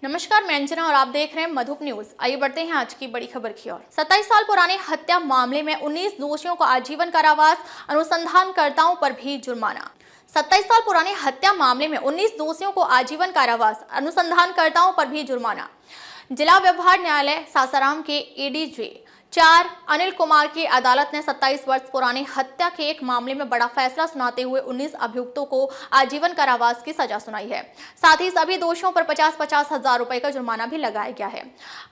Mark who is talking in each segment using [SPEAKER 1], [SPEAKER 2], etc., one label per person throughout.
[SPEAKER 1] नमस्कार, मैं अंजना और आप देख रहे हैं मधुप न्यूज। आइए बढ़ते हैं आज की बड़ी खबर की ओर। 27 साल पुराने हत्या मामले में 19 दोषियों को आजीवन कारावास, अनुसंधानकर्ताओं पर भी जुर्माना। 27 साल पुराने हत्या मामले में 19 दोषियों को आजीवन कारावास, अनुसंधानकर्ताओं पर भी जुर्माना। जिला व्यवहार न्यायालय सासाराम के एडीजे 4 अनिल कुमार की अदालत ने 27 वर्ष पुराने हत्या के एक मामले में बड़ा फैसला सुनाते हुए 19 अभियुक्तों को आजीवन कारावास की सजा सुनाई है। साथ ही सभी दोषियों पर 50-50 हजार रुपए का जुर्माना भी लगाया गया है।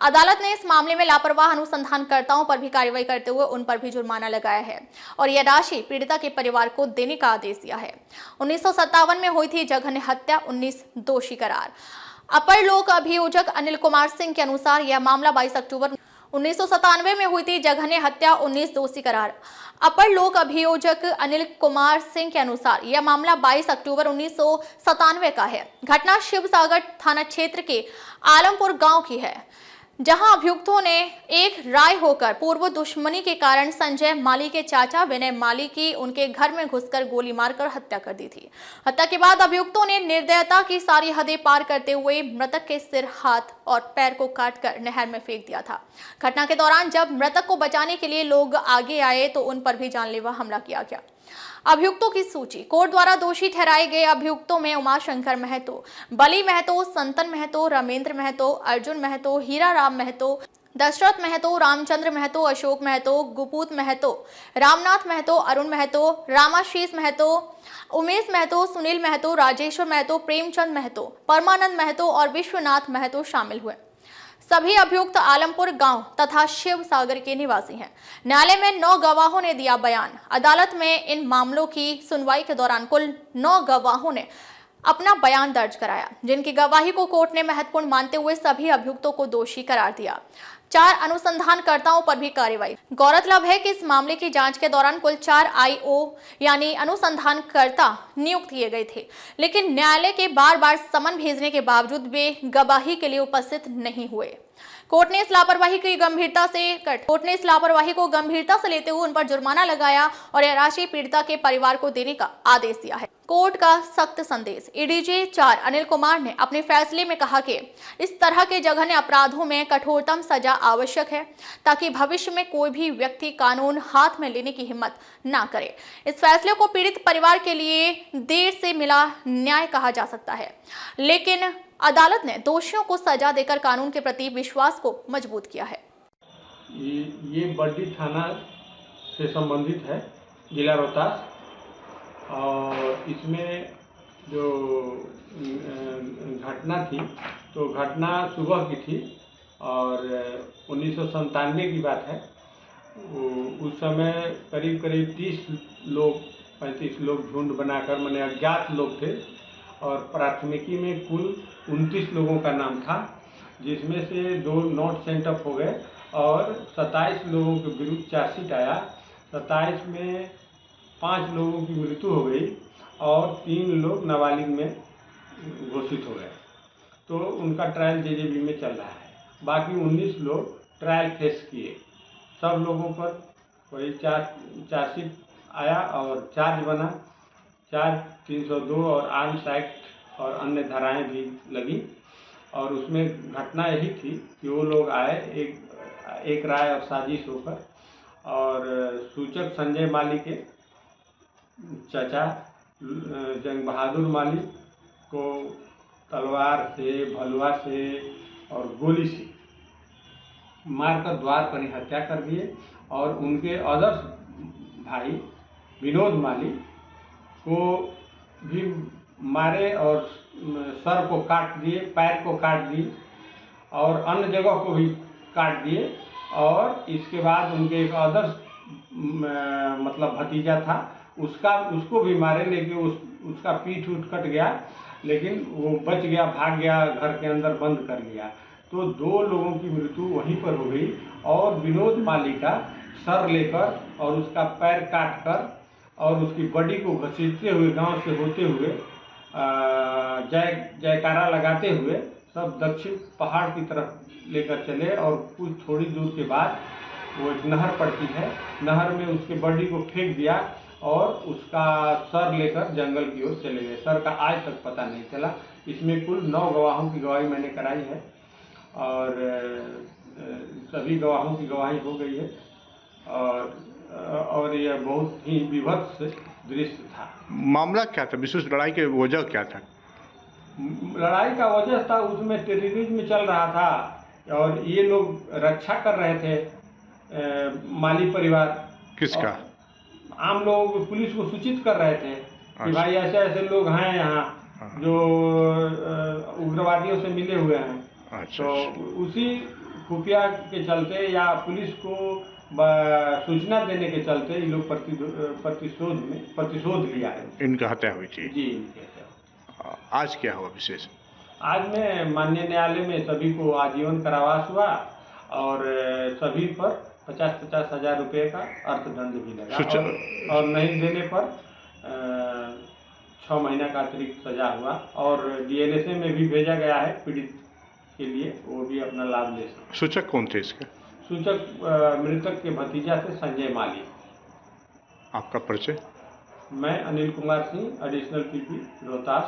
[SPEAKER 1] अदालत ने इस मामले में लापरवाह अनुसंधानकर्ताओं पर भी कार्रवाई करते हुए उन पर भी जुर्माना लगाया है और यह राशि पीड़िता के परिवार को देने का आदेश दिया है। 1957 में हुई थी जघन्य हत्या, 19 दोषी करार। अपर लोक अभियोजक अनिल कुमार सिंह के अनुसार यह मामला 22 अक्टूबर 1997 में हुई थी जघन्य हत्या, 19 दोषी करार। अपर लोक अभियोजक अनिल कुमार सिंह के अनुसार यह मामला 22 अक्टूबर 1997 का है। घटना शिवसागर थाना क्षेत्र के आलमपुर गांव की है, जहां अभियुक्तों ने एक राय होकर पूर्व दुश्मनी के कारण संजय माली के चाचा विनय माली की उनके घर में घुसकर गोली मारकर हत्या कर दी थी। हत्या के बाद अभियुक्तों ने निर्दयता की सारी हदें पार करते हुए मृतक के सिर, हाथ और पैर को काटकर नहर में फेंक दिया था। घटना के दौरान जब मृतक को बचाने के लिए लोग आगे आए तो उन पर भी जानलेवा हमला किया गया। अभियुक्तों की सूची। कोर्ट द्वारा दोषी ठहराए गए अभियुक्तों में उमाशंकर महतो, बली महतो, संतन महतो, रमेंद्र महतो, अर्जुन महतो, हीरा राम महतो, दशरथ महतो, रामचंद्र महतो, अशोक महतो, गुपूत महतो, रामनाथ महतो, अरुण महतो, रामाशीष महतो, उमेश महतो, सुनील महतो, राजेश्वर महतो, प्रेमचंद महतो, परमानंद महतो और विश्वनाथ महतो शामिल हुए। सभी अभियुक्त आलमपुर गांव तथा शिव सागर के निवासी हैं। न्यायालय में 9 गवाहों ने दिया बयान। अदालत में इन मामलों की सुनवाई के दौरान कुल 9 गवाहों ने अपना बयान दर्ज कराया, जिनकी गवाही को कोर्ट ने महत्वपूर्ण मानते हुए सभी अभियुक्तों को दोषी करार दिया। 4 अनुसंधानकर्ताओं पर भी कार्रवाई। गौरतलब है कि इस मामले की जांच के दौरान कुल 4 आईओ यानी अनुसंधानकर्ता नियुक्त किए गए थे, लेकिन न्यायालय के बार-बार समन भेजने के बावजूद वे गवाही के लिए उपस्थित नहीं हुए। कोर्ट ने इस लापरवाही को गंभीरता से लेते हुए उन पर जुर्माना लगाया और यह राशि पीड़िता के परिवार को देने का आदेश दिया है। कोर्ट का सख्त संदेश। एडीजे 4 अनिल कुमार ने अपने फैसले में कहा कि इस तरह के जघन्य अपराधों में कठोरतम सजा आवश्यक है, ताकि भविष्य में कोई भी व्यक्ति कानून हाथ में लेने की हिम्मत ना करे। इस फैसले को पीड़ित परिवार के लिए देर से मिला न्याय कहा जा सकता है, लेकिन अदालत ने दोषियों को सजा देकर कानून के प्रति विश्वास को मजबूत किया है।
[SPEAKER 2] ये बड्डी थाना से संबंधित है, जिला रोहतास, और इसमें जो घटना थी तो घटना सुबह की थी और 1997 की बात है। उस समय करीब 30 लोग 35 लोग झुंड बनाकर, माने अज्ञात लोग थे, और प्राथमिकी में कुल 29 लोगों का नाम था, जिसमें से 2 नॉट सेंट अप हो गए और 27 लोगों के विरुद्ध चार्जशीट आया। 27 में 5 लोगों की मृत्यु हो गई और 3 लोग नाबालिग में घोषित हो गए, तो उनका ट्रायल जेजेबी में चल रहा है। बाकी 19 लोग ट्रायल फेस किए। सब लोगों पर वही चार्जशीट आया और चार्ज बना। चार्ज 302 और आर्म्स एक्ट और अन्य धाराएं भी लगी, और उसमें घटना यही थी कि वो लोग आए एक राय और साजिश होकर, और सूचक संजय माली के चाचा जंग बहादुर माली को तलवार से, भलवा से और गोली से मारकर द्वार पर ही हत्या कर दिए, और उनके अदर्स भाई विनोद माली को भी मारे और सर को काट दिए, पैर को काट दिए और अन्य जगह को भी काट दिए। और इसके बाद उनके एक अदर्स मतलब भतीजा था, उसको भी मारे, लेकिन उसका पीठ उठ कट गया, लेकिन वो बच गया, भाग गया, घर के अंदर बंद कर लिया। तो 2 लोगों की मृत्यु वहीं पर हो गई, और विनोद माली का सर लेकर और उसका पैर काट कर और उसकी बॉडी को घसीटते हुए गांव से होते हुए जयकारा लगाते हुए सब दक्षिण पहाड़ की तरफ लेकर चले, और कुछ थोड़ी दूर के बाद वो एक नहर पड़ती है, नहर में उसके बॉडी को फेंक दिया और उसका सर लेकर जंगल की ओर चले गए। सर का आज तक पता नहीं चला, इसमें कुल 9 गवाहों की गवाही मैंने कराई है और सभी गवाहों की गवाही हो गई है और यह बहुत ही विभत्स दृश्य था।
[SPEAKER 3] मामला क्या था? विशेष लड़ाई की वजह क्या था?
[SPEAKER 2] लड़ाई का वजह था उसमें टेररिज्म चल रहा था और ये लोग रक्षा कर रहे थे माली परिवार।
[SPEAKER 3] किसका?
[SPEAKER 2] आम लोग पुलिस को सूचित कर रहे थे कि भाई ऐसे ऐसे लोग हैं यहाँ जो उग्रवादियों से मिले हुए हैं।
[SPEAKER 3] अच्छा,
[SPEAKER 2] तो उसी खुफिया के चलते या पुलिस को सूचना देने के चलते ये लोग प्रतिशोध लिया है।
[SPEAKER 3] इनका हत्या हुई थी
[SPEAKER 2] जी।
[SPEAKER 3] आज क्या हुआ विशेष?
[SPEAKER 2] आज में माननीय न्यायालय में सभी को आजीवन कारावास हुआ और सभी पर 50-50 हजार रुपये का अर्थदंड भी लगा और नहीं देने पर 6 महीना का अतिरिक्त सजा हुआ और DLSA में भी भेजा गया है पीड़ित के लिए, वो भी अपना लाभ ले सकते।
[SPEAKER 3] सूचक कौन थे इसके?
[SPEAKER 2] सूचक मृतक के भतीजा थे संजय माली।
[SPEAKER 3] आपका परिचय?
[SPEAKER 2] मैं अनिल कुमार सिंह, एडिशनल PP रोहतास।